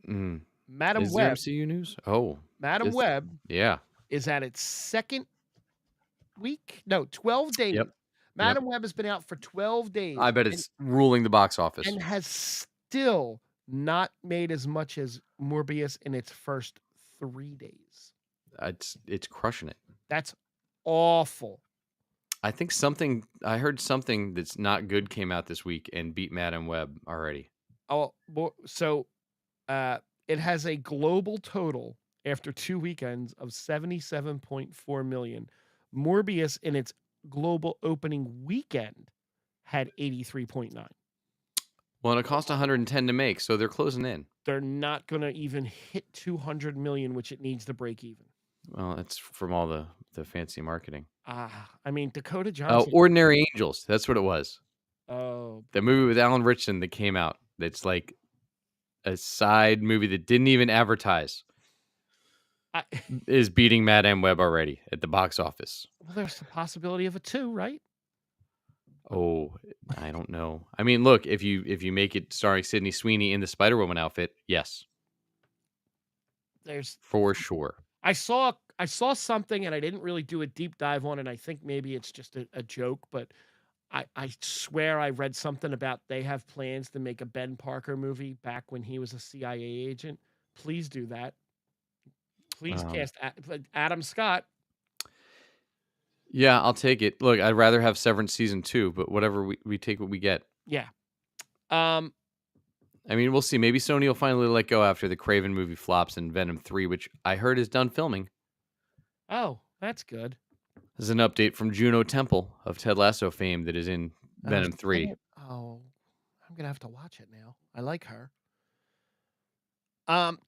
Mm. Madam Is there Web. MCU news? Oh, Madam this- Web yeah. is at its second week. No, 12 days. Yep. Madam Web has been out for 12 days. I bet it's ruling the box office. and has still not made as much as Morbius in its first 3 days. It's crushing it. That's awful. I think I heard something that's not good came out this week and beat Madam Web already. Oh, so it has a global total after 2 weekends of 77.4 million. Morbius in its global opening weekend had 83.9. Well, and it cost 110 to make, so they're closing in. They're not going to even hit 200 million, which it needs to break even. Well, it's from all the fancy marketing. I mean, Dakota Oh, Johnson. Ordinary Angels. That's what it was. Oh, The movie with Alan Ritchson that came out. That's like a side movie that didn't even advertise. Is beating Madame Web already at the box office. Well, there's the possibility of a 2, right? Oh, I don't know. I mean, look, if you make it starring Sydney Sweeney in the Spider-Woman outfit, yes, There's for sure. I saw something and I didn't really do a deep dive on it. I think maybe it's just a joke, but I swear I read something about they have plans to make a Ben Parker movie back when he was a CIA agent. Please do that. Please cast Adam Scott. Yeah, I'll take it. Look, I'd rather have Severance season 2, but whatever, we take what we get. Yeah. I mean, we'll see. Maybe Sony will finally let go after the Craven movie flops and Venom 3, which I heard is done filming. Oh, that's good. This is an update from Juno Temple of Ted Lasso fame that is in Venom 3. Oh, I'm gonna have to watch it now. I like her.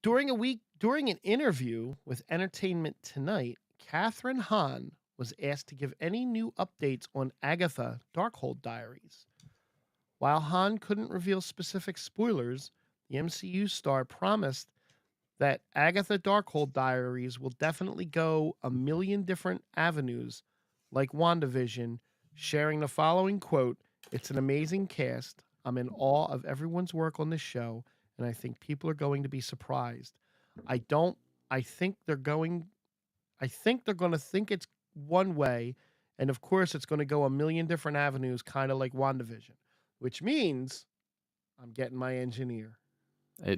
During an interview with Entertainment Tonight, Catherine Hahn was asked to give any new updates on Agatha Darkhold Diaries. While Hahn couldn't reveal specific spoilers, the MCU star promised that Agatha Darkhold Diaries will definitely go a million different avenues, like WandaVision, sharing the following quote: "It's an amazing cast. I'm in awe of everyone's work on this show, and I think people are going to be surprised. I think they're going to think it's one way, and of course it's going to go a million different avenues, kind of like WandaVision, which means I'm getting my engineer."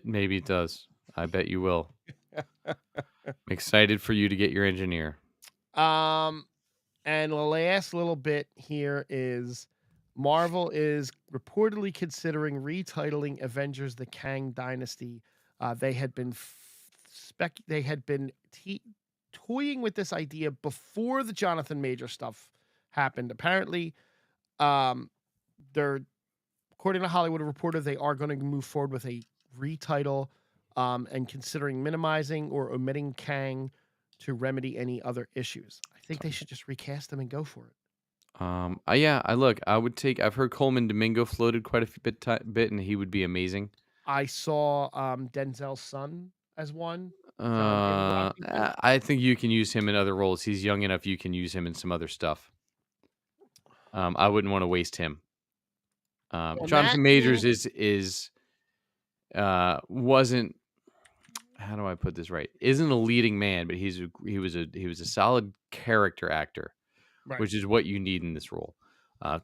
Maybe it does. I bet you will. I'm excited for you to get your engineer. And the last little bit here is Marvel is reportedly considering retitling Avengers: The Kang Dynasty. They had been toying with this idea before the Jonathan Major stuff happened. Apparently, they're, according to Hollywood Reporter, they are going to move forward with a retitle and considering minimizing or omitting Kang to remedy any other issues. I think they should just recast them and go for it. I've heard Coleman Domingo floated quite a bit, and he would be amazing. I saw Denzel's son as one. I think you can use him in other roles. He's young enough. You can use him in some other stuff. I wouldn't want to waste him. Jonathan Majors wasn't, how do I put this right? Isn't a leading man, but he was a solid character actor, Right. which is what you need in this role.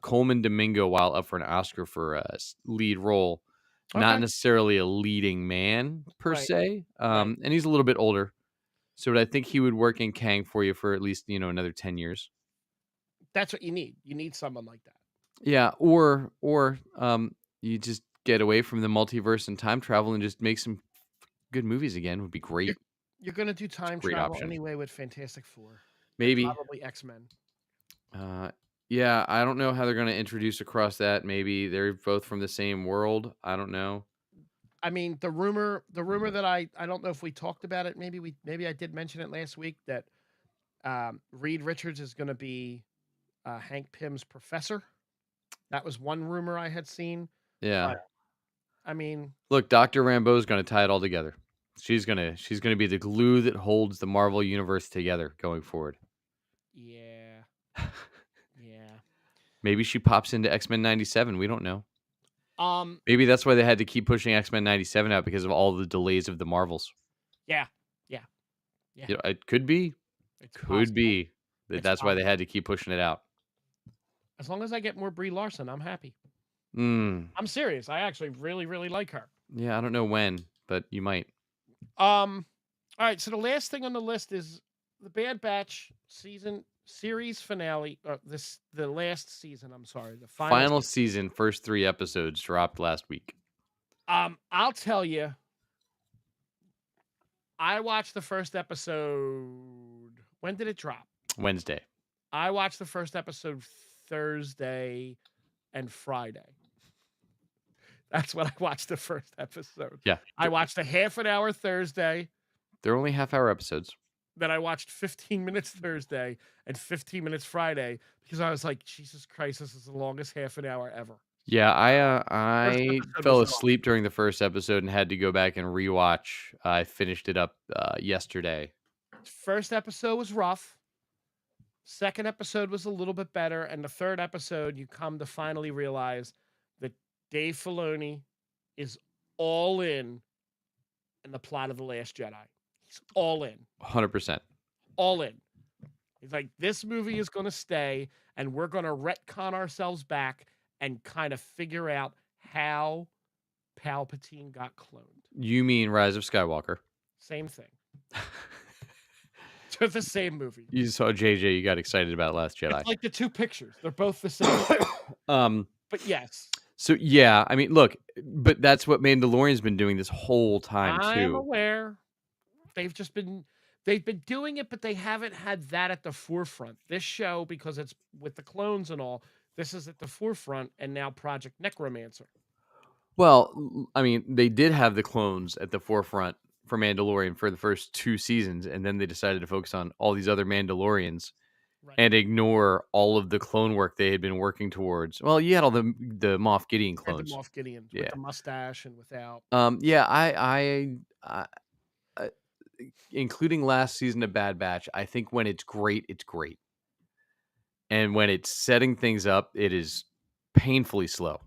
Coleman Domingo, while up for an Oscar for a lead role, not necessarily a leading man per se, and he's a little bit older, so I think he would work in Kang for you for at least another 10 years. That's what you need. You need someone like that. Yeah, or you just get away from the multiverse and time travel and just make some good movies again. Would be great. You're gonna do time travel anyway with Fantastic Four. Maybe probably X-Men. Yeah, I don't know how they're going to introduce across that. Maybe they're both from the same world. I don't know. I mean, the rumor that I don't know if we talked about it. Maybe I did mention it last week that Reed Richards is going to be Hank Pym's professor. That was one rumor I had seen. Yeah. But I mean, Look, Dr. Rambeau's going to tie it all together. She's gonna be the glue that holds the Marvel universe together going forward. yeah, yeah. Maybe she pops into X-Men 97. We don't know. Um, Maybe that's why they had to keep pushing X-Men 97 out because of all the delays of the Marvels. yeah, yeah. Yeah. You know, it could be. It's Could possible. be. It's That's why they possible. had to keep pushing it out. As long as I get more Brie Larson, I'm happy. Mm. I'm serious. I actually really, really like her. Yeah, I don't know when, but you might. All right. So the last thing on the list is the Bad Batch series finale. The last season. I'm sorry, the Final season, first 3 episodes dropped last week. I'll tell you. I watched the first episode. When did it drop? Wednesday. I watched the first episode Thursday and Friday. That's when I watched the first episode. Yeah. I watched a half an hour Thursday. They're only half-hour episodes. Then I watched 15 minutes Thursday and 15 minutes Friday because I was like, Jesus Christ, this is the longest half an hour ever. Yeah, I episode fell was asleep during the first episode and had to go back and rewatch. I finished it up yesterday. First episode was rough. Second episode was a little bit better. And the third episode, you come to finally realize that Dave Filoni is all in the plot of The Last Jedi. He's all in. 100%. All in. He's like, this movie is going to stay, and we're going to retcon ourselves back and kind of figure out how Palpatine got cloned. You mean Rise of Skywalker? Same thing. They're the same movie. You saw JJ, you got excited about Last Jedi. It's like the two pictures. They're both the same. But yes. So yeah, I mean, look, but that's what Mandalorian's been doing this whole time I'm too. aware. They've been doing it, but they haven't had that at the forefront. This show, because it's with the clones and all, this is at the forefront, and now Project Necromancer. Well, I mean, they did have the clones at the forefront for Mandalorian for the first 2 seasons, and then they decided to focus on all these other Mandalorians Right. and ignore all of the clone work they had been working towards. Well, you had all the Moff Gideon And clones. the Moff Gideon Yeah. with the mustache and without. Yeah, I including last season of Bad Batch, I think when it's great, it's great. And when it's setting things up, it is painfully slow.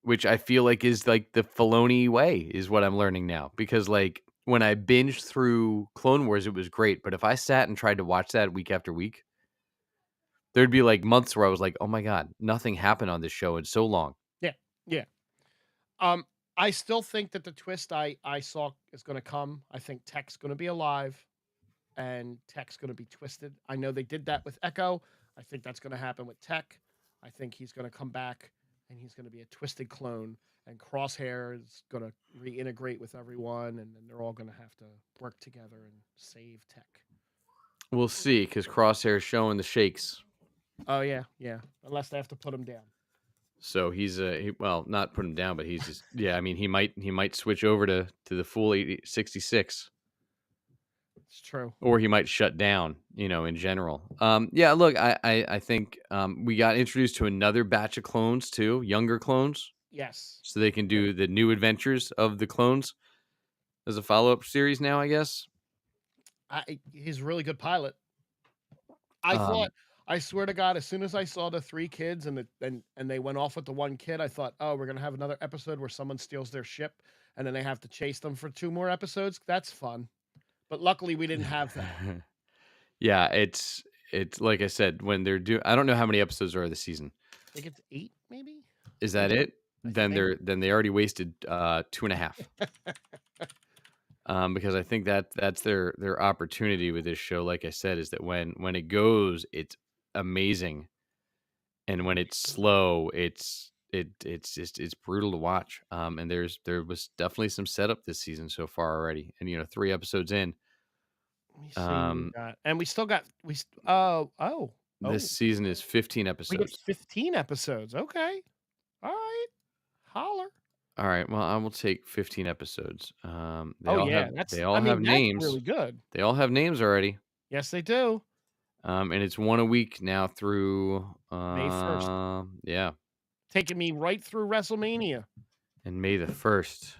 Which I feel like is like the Filoni way is what I'm learning now. Because like when I binged through Clone Wars, it was great. But if I sat and tried to watch that week after week, there'd be like months where I was like, oh my God, nothing happened on this show in so long. Yeah. I still think that the twist I saw is going to come. I think Tech's going to be alive and Tech's going to be twisted. I know they did that with Echo. I think that's going to happen with Tech. I think he's going to come back and he's going to be a twisted clone, and Crosshair is going to reintegrate with everyone, and then they're all going to have to work together and save Tech. We'll see, because Crosshair is showing the shakes. Oh, yeah. Unless they have to put him down. So he's well, not put him down, but he's just yeah. I mean, he might switch over to the full 66. It's true. Or he might shut down, in general. Yeah, look, I think we got introduced to another batch of clones too, younger clones. Yes. So they can do the new adventures of the clones as a follow-up series now, I guess. He's a really good pilot. I swear to God, as soon as I saw the 3 kids and they went off with the 1 kid, I thought, oh, we're going to have another episode where someone steals their ship and then they have to chase them for 2 more episodes. That's fun. But luckily we didn't have that. Yeah, it's like I said, when they're I don't know how many episodes are this season. I think it's 8, maybe. Is that it? Then think. they already wasted 2.5. Because I think that's their opportunity with this show. Like I said, is that when it goes, it's amazing, and when it's slow, it's brutal to watch. And there was definitely some setup this season so far already, and 3 episodes in. Let me see what we got. And we still got oh. This season is 15 We get episodes. 15 episodes. Okay. All right. Holler. All right. Well, I will take 15 episodes. Oh yeah, they that's. all I have mean, that's names. really good. They all have names already. Yes, they do. And it's one a week now through May 1st, yeah, taking me right through WrestleMania. and May the 1st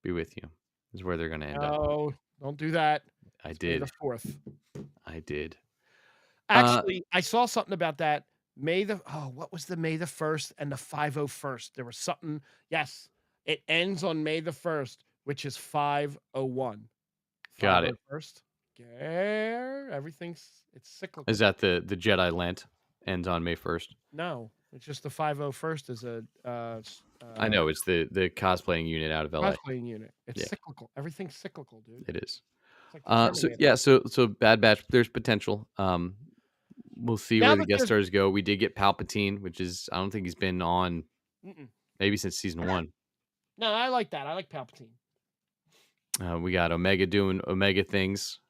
be with you is where they're going to end up. Oh, don't do that. I It's May the did. 4th. I did. Actually, I saw something about that. What was the May the 1st and the 501st? There was something. Yes, it ends on May the 1st, which is 501. Got it. 501st. It's cyclical. Is that the Jedi Lent ends on May 1st? No, it's just the 501st is a I know it's the cosplaying unit out of LA. cosplaying unit. It's Yeah. cyclical. Everything's cyclical, dude. It is. It's like the So Terminator. yeah, so Bad Batch. There's potential. We'll see Now where the that guest there's- stars go. We did get Palpatine, which is I don't think he's been on Mm-mm. maybe since season 1. No, I like that. I like Palpatine. We got Omega doing Omega things.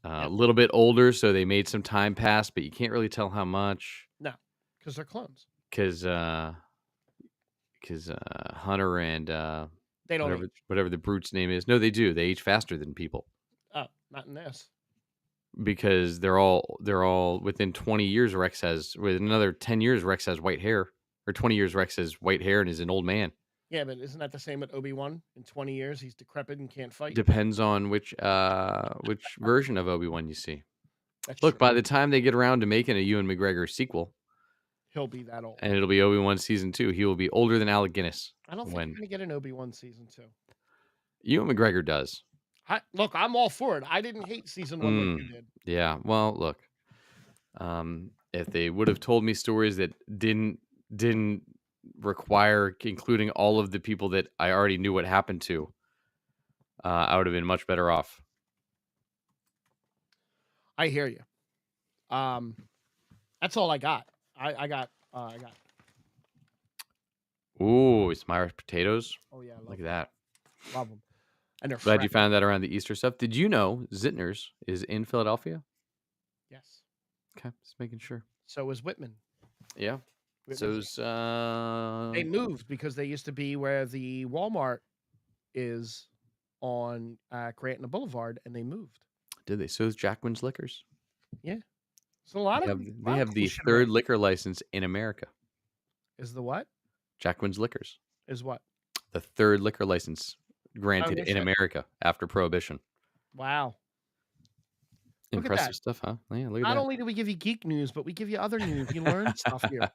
A Yep. little bit older, so they made some time pass, but you can't really tell how much No, because they're clones. because Hunter and They don't age. whatever the brute's name is. No, they do. They age faster than people Oh, not in this. because they're all within 20 years. With another 10 years, Rex has white hair, or 20 years, Rex has white hair and is an old man. Yeah, but isn't that the same with Obi-Wan? In 20 years, he's decrepit and can't fight. Depends on which version of Obi-Wan you see. That's Look, true. by the time they get around to making a Ewan McGregor sequel, He'll be that old. and it'll be Obi-Wan season 2, he will be older than Alec Guinness. I don't think when we're gonna get an Obi-Wan season 2. Ewan McGregor does. Look, I'm all for it. I didn't hate season 1 like you did. Yeah. Well, look. If they would have told me stories that didn't require including all of the people that I already knew what happened to, I would have been much better off. I hear you. That's all I got. I got. Ooh, it's Myra's potatoes. Oh yeah, Look at that. love them. And they're Glad you fresh. found that around the Easter stuff. Did you know Zittner's is in Philadelphia? Yes. Okay, just making sure. So is Whitman. Yeah. Whitman's- So's They moved because they used to be where the Walmart is on Granton Boulevard, and they moved. did they? So's Jacquin's Liquors. So a lot They of have the shit third around. liquor license in America. Is the what? Jacquin's Liquors. Is what? The third liquor license granted no in shit. America after Prohibition. Wow. Look at Impressive that. stuff, huh? Yeah, look at Not that. only do we give you geek news, but we give you other news. You learn stuff here.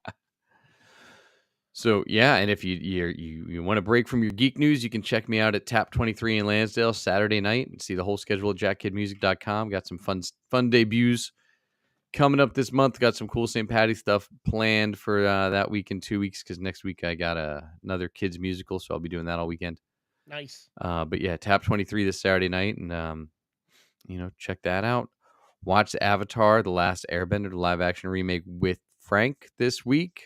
So yeah, and if you want to break from your geek news, you can check me out at Tap 23 in Lansdale Saturday night and see the whole schedule at jackkidmusic.com. Got some fun debuts coming up this month. Got some cool St. Patty's stuff planned for that week in 2 weeks because next week I got another kids musical, so I'll be doing that all weekend. Nice. But yeah, Tap 23 this Saturday night, and check that out. Watch Avatar: The Last Airbender, the live action remake with Frank this week.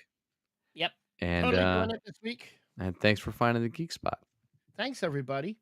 Yep. And Totally doing it this week. and thanks for finding the Geek Spot. Thanks, everybody.